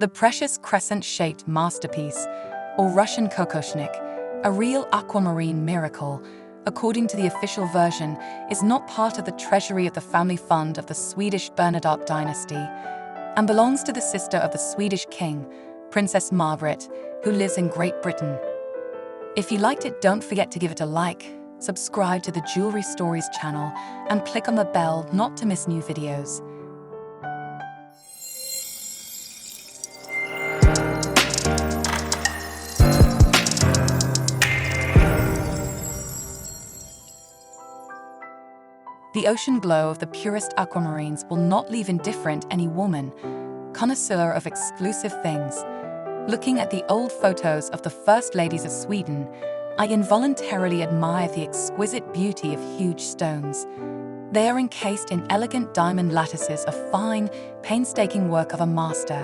The precious crescent-shaped masterpiece, or Russian kokoshnik, a real aquamarine miracle, according to the official version, is not part of the treasury of the family fund of the Swedish Bernadotte dynasty and belongs to the sister of the Swedish king, Princess Margaret, who lives in Great Britain. If you liked it, don't forget to give it a like, subscribe to the Jewelry Stories channel, and click on the bell not to miss new videos. The ocean glow of the purest aquamarines will not leave indifferent any woman, connoisseur of exclusive things. Looking at the old photos of the first ladies of Sweden, I involuntarily admire the exquisite beauty of huge stones. They are encased in elegant diamond lattices of fine, painstaking work of a master.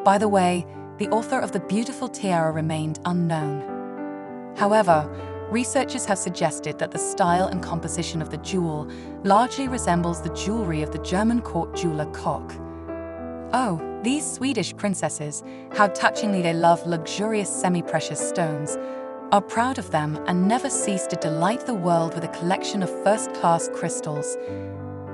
By the way, the author of the beautiful tiara remained unknown. However, researchers have suggested that the style and composition of the jewel largely resembles the jewelry of the German court jeweler Koch. Oh, these Swedish princesses, how touchingly they love luxurious semi-precious stones, are proud of them and never cease to delight the world with a collection of first-class crystals.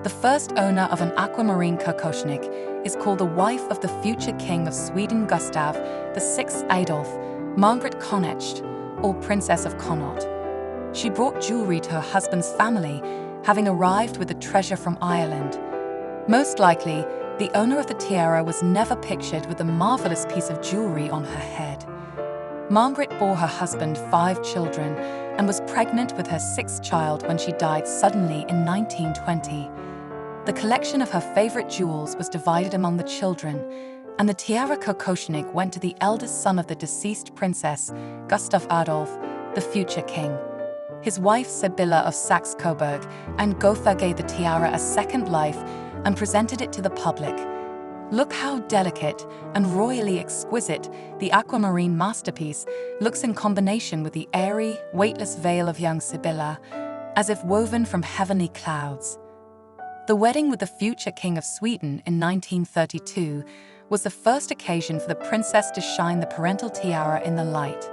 The first owner of an aquamarine kokoshnik is called the wife of the future king of Sweden Gustav VI Adolf, Margaret Connacht, or Princess of Connaught. She brought jewelry to her husband's family, having arrived with the treasure from Ireland. Most likely, the owner of the tiara was never pictured with the marvelous piece of jewelry on her head. Margaret bore her husband 5 children and was pregnant with her 6th child when she died suddenly in 1920. The collection of her favorite jewels was divided among the children, and the tiara kokoshnik went to the eldest son of the deceased princess, Gustav Adolf, the future king. His wife Sibylla of Saxe-Coburg and Gotha gave the tiara a second life and presented it to the public. Look how delicate and royally exquisite the aquamarine masterpiece looks in combination with the airy, weightless veil of young Sibylla, as if woven from heavenly clouds. The wedding with the future king of Sweden in 1932 was the first occasion for the princess to shine the parental tiara in the light.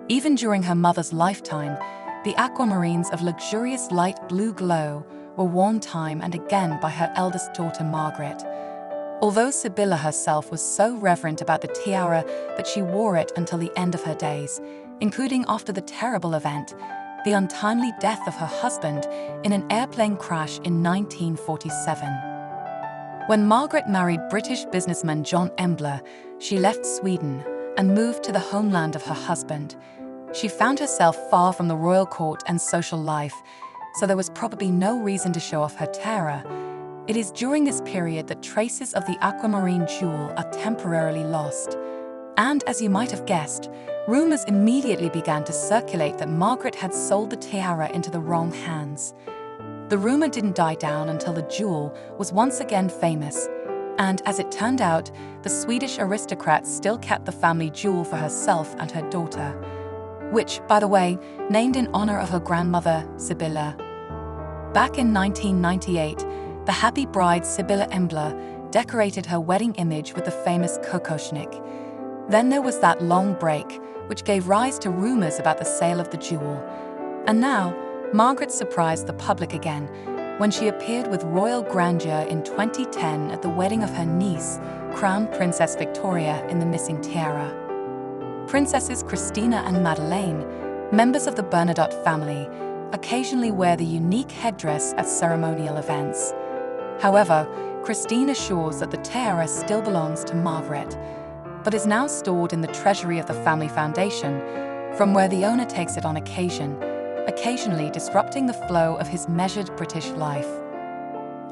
Even during her mother's lifetime, the aquamarines of luxurious light blue glow were worn time and again by her eldest daughter Margaret. Although Sibylla herself was so reverent about the tiara that she wore it until the end of her days, including after the terrible event, the untimely death of her husband in an airplane crash in 1947. When Margaret married British businessman John Embler, she left Sweden and moved to the homeland of her husband. She found herself far from the royal court and social life, so there was probably no reason to show off her tiara. It is during this period that traces of the aquamarine jewel are temporarily lost. And as you might have guessed, rumors immediately began to circulate that Margaret had sold the tiara into the wrong hands. The rumor didn't die down until the jewel was once again famous, and as it turned out, the Swedish aristocrat still kept the family jewel for herself and her daughter, which, by the way, named in honor of her grandmother, Sibylla. Back in 1998, the happy bride Sibylla Embler decorated her wedding image with the famous kokoshnik. Then there was that long break, which gave rise to rumors about the sale of the jewel. And now, Margaret surprised the public again when she appeared with royal grandeur in 2010 at the wedding of her niece, Crown Princess Victoria, in the missing tiara. Princesses Christina and Madeleine, members of the Bernadotte family, occasionally wear the unique headdress at ceremonial events. However, Christine assures that the tiara still belongs to Margaret, but is now stored in the treasury of the family foundation, from where the owner takes it on occasion, occasionally disrupting the flow of his measured British life.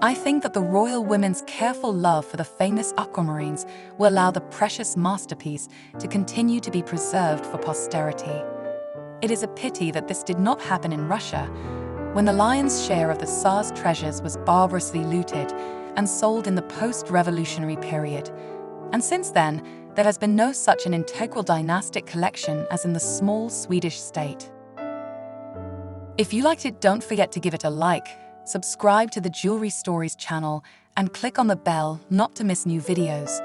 I think that the royal women's careful love for the famous aquamarines will allow the precious masterpiece to continue to be preserved for posterity. It is a pity that this did not happen in Russia, when the lion's share of the Tsar's treasures was barbarously looted and sold in the post-revolutionary period. And since then, there has been no such an integral dynastic collection as in the small Swedish state. If you liked it, don't forget to give it a like, subscribe to the Jewelry Stories channel, and click on the bell not to miss new videos.